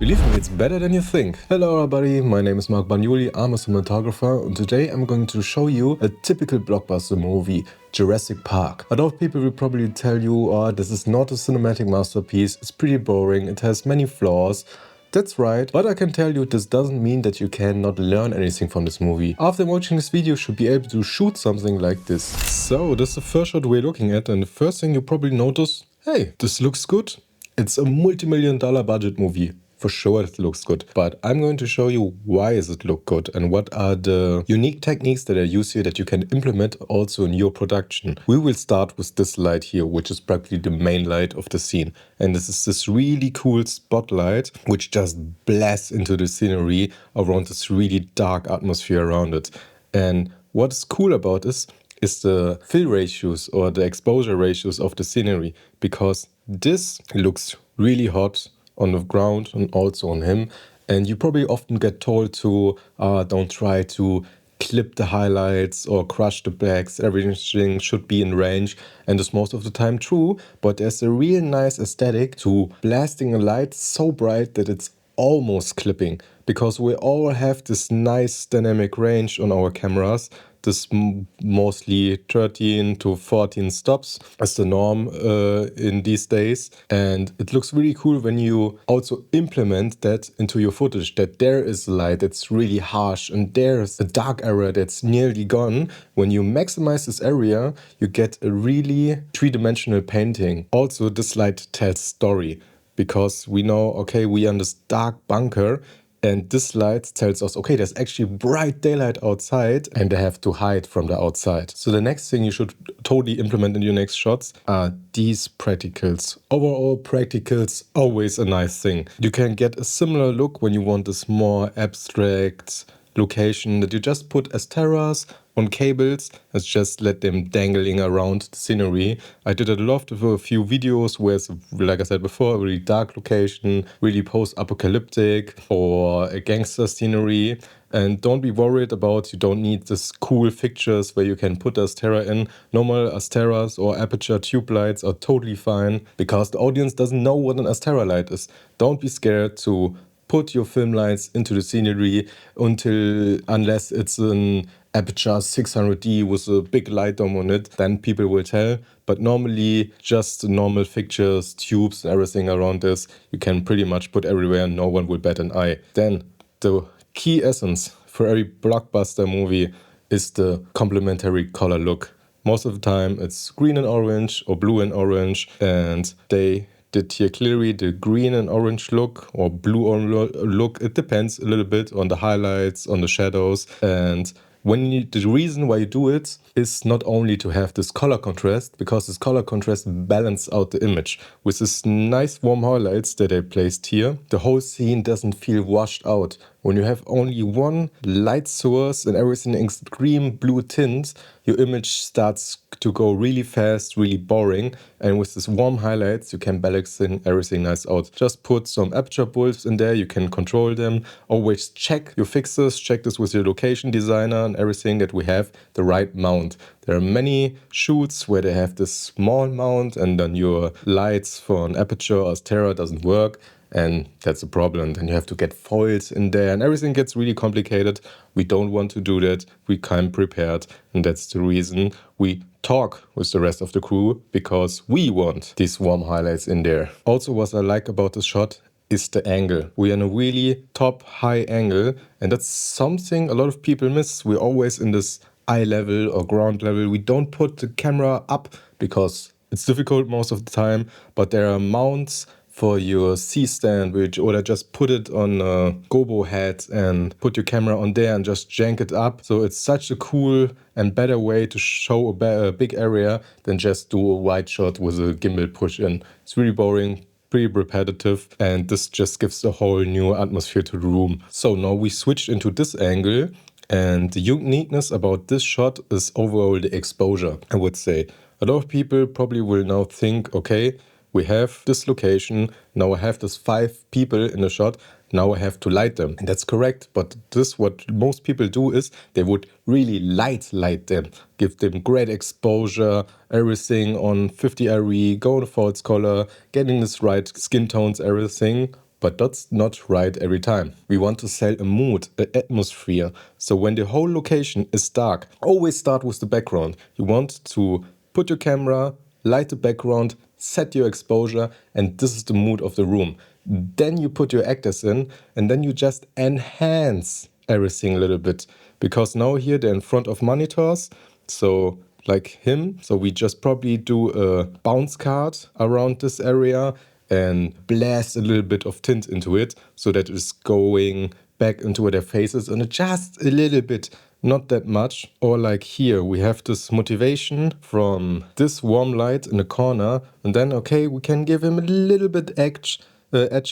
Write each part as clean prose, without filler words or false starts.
Believe me, it's better than you think. Hello everybody, my name is Mark Bagnoli, I'm a cinematographer, and today I'm going to show you a typical blockbuster movie, Jurassic Park. A lot of people will probably tell you, oh, this is not a cinematic masterpiece, it's pretty boring, it has many flaws. That's right, but I can tell you this doesn't mean that you cannot learn anything from this movie. After watching this video, you should be able to shoot something like this. So, this is the first shot we're looking at, and the first thing you probably notice, hey, this looks good. It's a multi-million-dollar budget movie. For sure it looks good, but I'm going to show you why does it look good and what are the unique techniques that I use here that you can implement also in your production. We will start with this light here, which is practically the main light of the scene. And this is this really cool spotlight which just blasts into the scenery around this really dark atmosphere around it. And what's cool about this is the fill ratios or the exposure ratios of the scenery, because this looks really hot on the ground and also on him, and you probably often get told to don't try to clip the highlights or crush the blacks, everything should be in range, and it's most of the time true, but there's a real nice aesthetic to blasting a light so bright that it's almost clipping, because we all have this nice dynamic range on our cameras. This mostly 13 to 14 stops as the norm in these days, and it looks really cool when you also implement that into your footage, that there is a light that's really harsh and there's a dark area that's nearly gone. When you maximize this area, you get a really three-dimensional painting. Also, this light tells story, because we know, okay, we are in this dark bunker, and this light tells us, okay, there's actually bright daylight outside and they have to hide from the outside. So the next thing you should totally implement in your next shots are these practicals. Overall, practicals, always a nice thing. You can get a similar look when you want this more abstract location that you just put as terras on cables and just let them dangling around the scenery. I did a lot of a few videos where it's, like I said before, a really dark location, really post-apocalyptic or a gangster scenery. And don't be worried about, you don't need this cool fixtures where you can put Astera in. Normal Asteras or aperture tube lights are totally fine, because the audience doesn't know what an Astera light is. Don't be scared to put your film lights into the scenery unless it's an aperture 600D with a big light dome on it, then people will tell. But normally, just normal fixtures, tubes, and everything around this, you can pretty much put everywhere and no one will bat an eye. Then, the key essence for every blockbuster movie is the complementary color look. Most of the time, it's green and orange or blue and orange, and they did here clearly the green and orange look or blue orange look. It depends a little bit on the highlights, on the shadows, and the reason why you do it is not only to have this color contrast, because this color contrast balances out the image. With this nice warm highlights that I placed here, the whole scene doesn't feel washed out. When you have only one light source and everything in extreme blue tints, your image starts to go really fast, really boring. And with this warm highlights, you can balance everything nice out. Just put some aperture bulbs in there, you can control them. Always check your fixes, check this with your location designer and everything, that we have the right mount. There are many shoots where they have this small mount and then your lights for an aperture or Astera doesn't work. And that's a problem. Then you have to get foils in there and everything gets really complicated. We don't want to do that. We come prepared. And that's the reason we talk with the rest of the crew, because we want these warm highlights in there. Also, what I like about this shot is the angle. We are in a really top high angle, and that's something a lot of people miss. We're always in this eye level or ground level. We don't put the camera up because it's difficult most of the time, but there are mounts for your C-stand, or just put it on a gobo head and put your camera on there and just jank it up. So it's such a cool and better way to show a big area than just do a wide shot with a gimbal push in. It's really boring, pretty repetitive, and this just gives a whole new atmosphere to the room. So now we switched into this angle, and the uniqueness about this shot is overall the exposure, I would say. A lot of people probably will now think, okay, we have this location, now I have this 5 people in the shot, now I have to light them. And that's correct, but this, what most people do is they would really light them, give them great exposure, everything on 50 RE, go on false color, getting this right skin tones, everything. But that's not right every time. We want to sell a mood, an atmosphere. So when the whole location is dark, always start with the background. You want to put your camera, light the background, set your exposure, and this is the mood of the room. Then you put your actors in, and then you just enhance everything a little bit. Because now here they're in front of monitors, so like him. So we just probably do a bounce card around this area and blast a little bit of tint into it so that it's going back into their faces and just a little bit, not that much. Or like here, we have this motivation from this warm light in the corner, and then okay, we can give him a little bit edge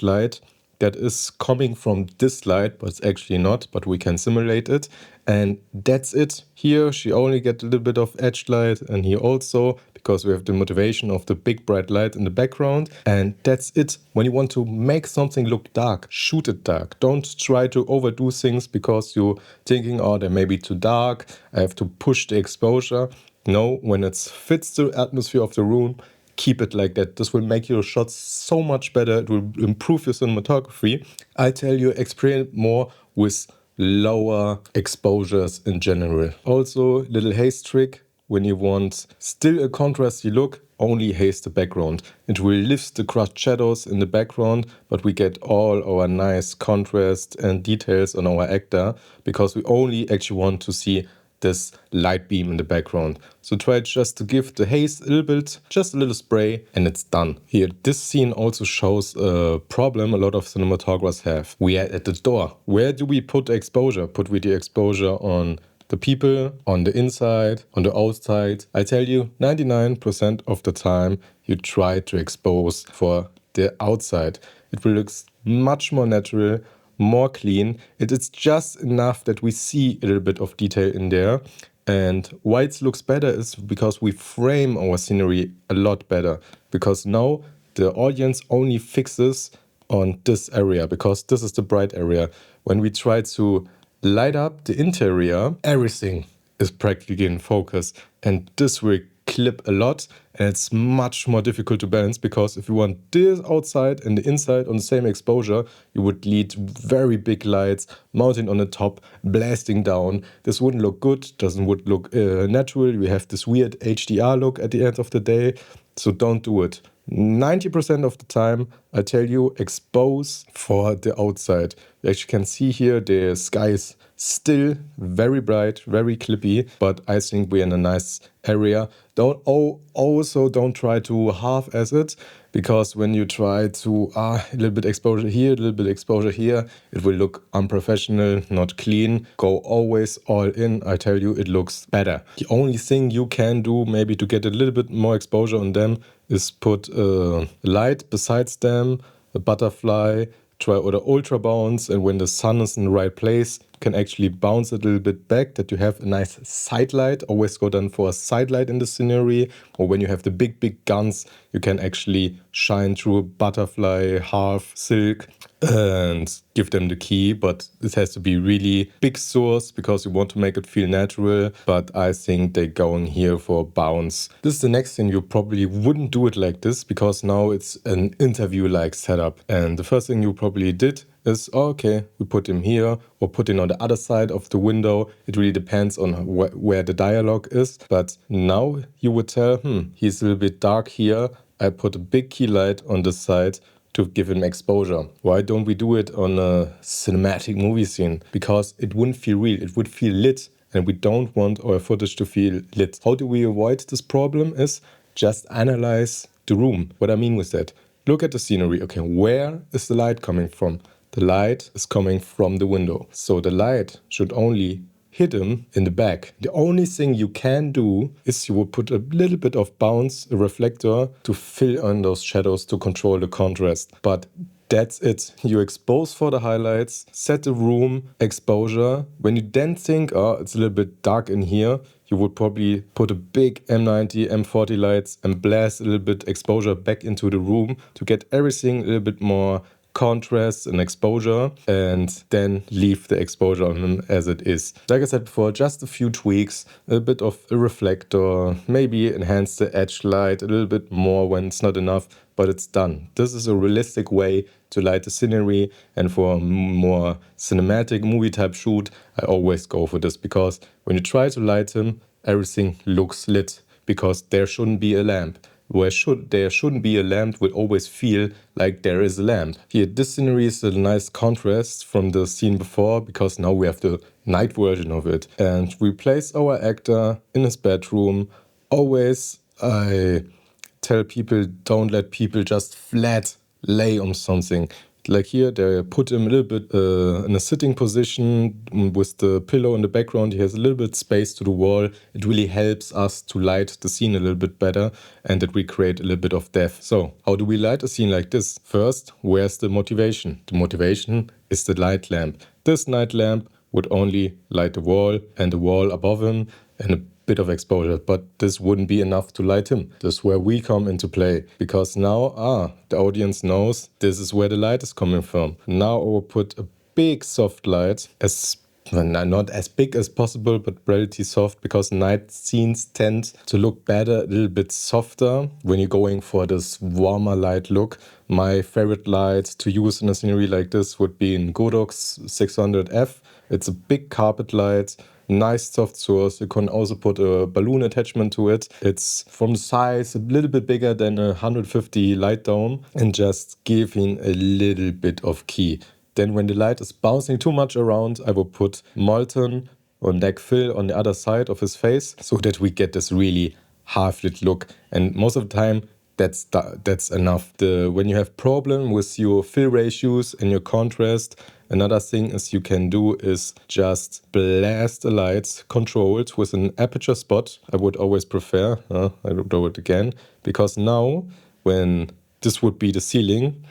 light that is coming from this light, but it's actually not, but we can simulate it. And that's it. Here she only gets a little bit of edge light, and here also, because we have the motivation of the big bright light in the background. And that's it. When you want to make something look dark, shoot it dark. Don't try to overdo things because you're thinking, oh, they may be too dark, I have to push the exposure. No, when it fits the atmosphere of the room, keep it like that. This will make your shots so much better. It will improve your cinematography. I tell you, experiment more with lower exposures in general. Also, little haze trick. When you want still a contrasty look, only haze the background. It will lift the crushed shadows in the background, but we get all our nice contrast and details on our actor because we only actually want to see this light beam in the background. So try just to give the haze a little bit, just a little spray, and it's done. Here, this scene also shows a problem a lot of cinematographers have. We are at the door. Where do we put the exposure? Put we the exposure on the people, on the inside, on the outside? I tell you, 99% of the time, you try to expose for the outside. It will look much more natural, more clean. It is just enough that we see a little bit of detail in there. And why it looks better is because we frame our scenery a lot better. Because now the audience only fixes on this area, because this is the bright area. When we try to light up the interior, everything is practically in focus. And this will clip a lot, and it's much more difficult to balance, because if you want this outside and the inside on the same exposure, you would need very big lights mounting on the top, blasting down. This wouldn't look good, would look natural. We have this weird HDR look at the end of the day, so don't do it. 90% of the time, I tell you, expose for the outside. You actually can see here the sky is still very bright, very clippy, but I think we're in a nice area. Also don't try to half-ass it, because when you try to a little bit exposure here, a little bit exposure here, it will look unprofessional, not clean. Go always all in. I tell you, it looks better. The only thing you can do maybe to get a little bit more exposure on them is put a light besides them, a butterfly, or the ultra bounce, and when the sun is in the right place, you can actually bounce a little bit back, that you have a nice side light. Always go down for a side light in the scenery. Or when you have the big guns, you can actually shine through a butterfly, half silk, and give them the key. But it has to be really big source, because you want to make it feel natural. But I think they're going here for a bounce. This is the next thing. You probably wouldn't do it like this, because now it's an interview-like setup. And the first thing you probably did is, okay, we put him here or put him on the other side of the window. It really depends on where the dialogue is. But now you would tell, he's a little bit dark here. I put a big key light on this side to give him exposure. Why don't we do it on a cinematic movie scene? Because it wouldn't feel real, it would feel lit, and we don't want our footage to feel lit. How do we avoid this problem is just analyze the room. What I mean with that, look at the scenery. Okay, where is the light coming from? The light is coming from the window. So the light should only hit him in the back. The only thing you can do is you will put a little bit of bounce, a reflector, to fill in those shadows to control the contrast. But that's it. You expose for the highlights, set the room exposure. When you then think, oh, it's a little bit dark in here, you would probably put a big M90, M40 lights and blast a little bit exposure back into the room to get everything a little bit more contrast and exposure, and then leave the exposure on them as it is. Like I said before, just a few tweaks, a bit of a reflector, maybe enhance the edge light a little bit more when it's not enough, but it's done. This is a realistic way to light the scenery, and for a more cinematic movie type shoot, I always go for this, because when you try to light him, everything looks lit, because there shouldn't be a lamp. There shouldn't be a lamp will always feel like there is a lamp. Here, this scenery is a nice contrast from the scene before, because now we have the night version of it. And we place our actor in his bedroom. Always, I tell people, don't let people just flat lay on something. Like here, they put him a little bit in a sitting position with the pillow in the background. He has a little bit space to the wall. It really helps us to light the scene a little bit better, and that we create a little bit of depth. So how do we light a scene like this? First, where's the motivation? The motivation is the light lamp. This night lamp would only light the wall and the wall above him and a bit of exposure, but this wouldn't be enough to light him. This is where we come into play, because now the audience knows this is where the light is coming from. Now I will put a big soft light, not as big as possible, but relatively soft, because night scenes tend to look better a little bit softer when you're going for this warmer light look. My favorite light to use in a scenery like this would be in Godox 600F. It's a big carpet light, nice soft source. You can also put a balloon attachment to it. It's from size a little bit bigger than a 150 light dome, and just giving a little bit of key. Then when the light is bouncing too much around, I will put molten or neck fill on the other side of his face, so that we get this really half-lit look. And most of the time, that's enough. When you have problem with your fill ratios and your contrast, another thing is you can do is just blast the lights controlled with an aperture spot. I would always prefer, I will do it again, because now when this would be the ceiling,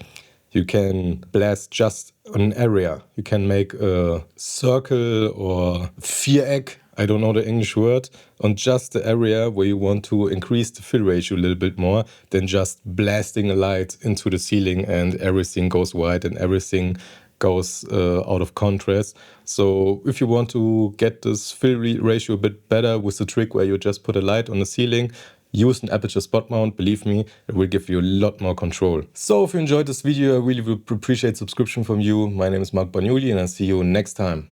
you can blast just an area. You can make a circle or viereck, I don't know the English word, on just the area where you want to increase the fill ratio a little bit more than just blasting a light into the ceiling and everything goes white and everything goes out of contrast. So if you want to get this fill ratio a bit better with the trick where you just put a light on the ceiling, use an aperture spot mount. Believe me, it will give you a lot more control. So if you enjoyed this video, I really would appreciate subscription from you. My name is Mark Bagnoli, and I'll see you next time.